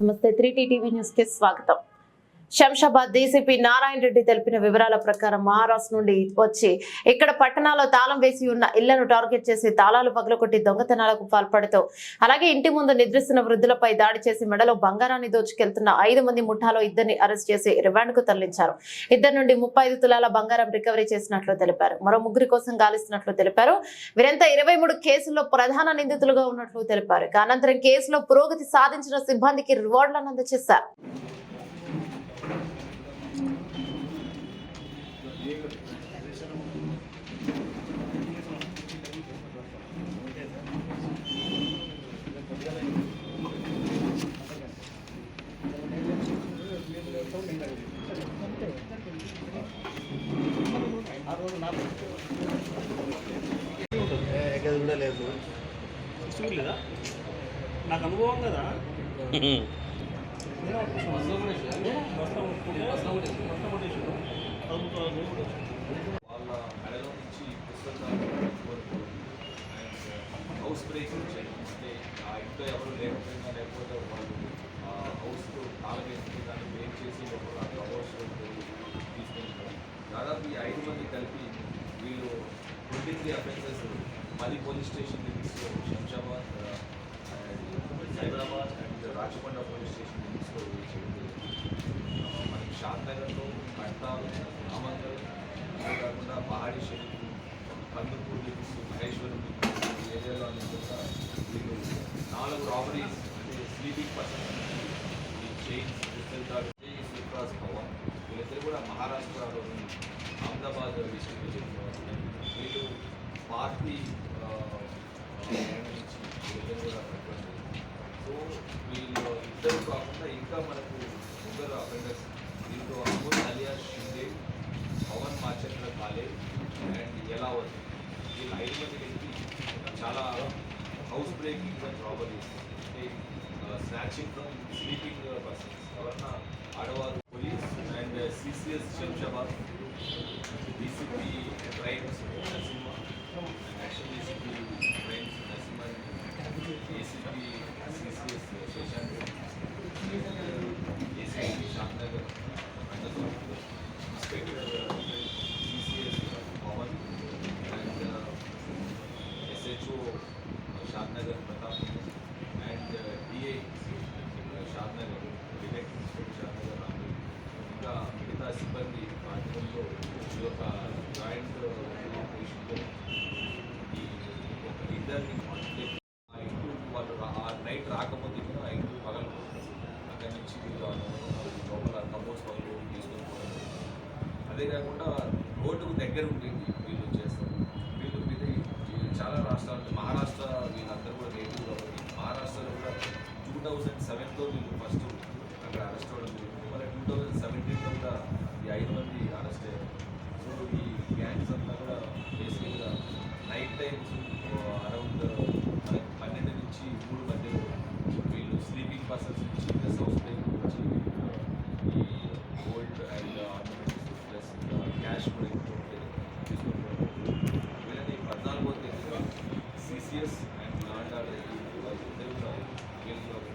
నమస్తే 3T TV news కి స్వాగతం. శంషాబాద్ డీసీపీ నారాయణ రెడ్డి తెలిపిన వివరాల ప్రకారం మహారాష్ట్ర నుండి వచ్చి ఇక్కడ పట్టణాల్లో తాళం వేసి ఉన్న ఇళ్లను టార్గెట్ చేసి తాళాలు పగలగొట్టి దొంగతనాలకు పాల్పడుతూ అలాగే ఇంటి ముందు నిద్రిస్తున్న వృద్ధులపై దాడి చేసి మెడలో బంగారాన్ని దోచుకెళ్తున్న 5 మంది ముఠాలో ఇద్దరిని అరెస్ట్ చేసి రిమాండ్ కు తరలించారు. ఇద్దరి నుండి 35 తులాల బంగారం రికవరీ చేసినట్లు తెలిపారు. మరో ముగ్గురి కోసం గాలిస్తున్నట్లు తెలిపారు. వీరంతా 23 కేసుల్లో ప్రధాన నిందితులుగా ఉన్నట్లు తెలిపారు. అనంతరం కేసులో పురోగతి సాధించిన సిబ్బందికి రివార్డులను అందజేశారు. లేదా నాకు అనుభవం కదా వాళ్ళ మెడలో నుంచి పుస్తకాలు వరకు అండ్ హౌస్ బ్రేకింగ్ చేయడం అంటే ఆ ఇంట్లో ఎవరు లేకపోయినా లేకపోతే వాళ్ళు హౌస్ తాళవేసి దాన్ని బ్రేక్ చేసి లోపల హౌస్ తీసుకుంటారు. దాదాపు ఈ 5 మంది కలిపి వీళ్ళు 23 అఫెన్సెస్ 10 పోలీస్ స్టేషన్ లిమిట్స్లో Shamshabad Cyberabad and Rachakonda police station లిమిట్స్లో మనకి షాద్నగర్లో కట్టాలు రామంగల్ కాకుండా పహాడీ షరీఫ్ కందుకూరు లిమిట్స్ మహేశ్వరం లిమిట్స్ ఏరియాలో అనుకుంటా వీళ్ళు 4 రాబరీస్ అంటే స్లీపింగ్ పర్సన్ ఈ చైన్స్ సుప్రాజ్ పవన్ వీళ్ళిద్దరు కూడా మహారాష్ట్రలోని అహ్మదాబాద్ డిస్ట్రిక్ట్కి చెందిన వీళ్ళు పార్టీ సో వీళ్ళు ఇద్దరు కాకుండా ఇంకా మనకు ముగ్గురు అఫెండర్స్ దీంట్లో అమూల్ అలియా షిండే, పవన్ మాచంద్ర కాలే అండ్ యలావత్ వీళ్ళు 5 మంది వ్యక్తి చాలా హౌస్ బ్రేకింగ్ అండ్ రాబరీస్ అంటే స్నాచింగ్ ఫ్రమ్ స్లీపింగ్ పర్సన్స్ ఎవరన్నా ఆడవారు police and CCS Shamshabad DCP crimes Narasimha action DCP crimes Narasimha ACP CCS Shashank ACP Shadnagar inspector CCS Pawan and SHO Shadnagar Pratap and DI Shadnagar detective inspector Shadnagar Ramu ఇంకా మిగతా సిబ్బంది మాధ్యమంలో ఈ యొక్క జాయింట్ ఆపరేషన్లో ఈ ఒక ఇద్దరిని ఆ ఇంటూ వాళ్ళు ఆ నైట్ రాకపోతే కూడా ఆ ఇంటూ పగలు అక్కడి నుంచి వీళ్ళు లోపల కబోర్డ్స్ వాళ్ళు తీసుకొని పోవడం. అదే కాకుండా రోడ్డుకు దగ్గర ఉంటుంది వీళ్ళు చేస్తారు. వీళ్ళు ఇది చాలా రాష్ట్రాలు మహారాష్ట్ర వీళ్ళందరూ కూడా నేటివ్ కాబట్టి మహారాష్ట్రలో కూడా 2007లో వీళ్ళు ఫస్ట్ అక్కడ అరెస్ట్ అవ్వడం జరిగింది. మళ్ళీ 2017లో కూడా ఈ 5 మంది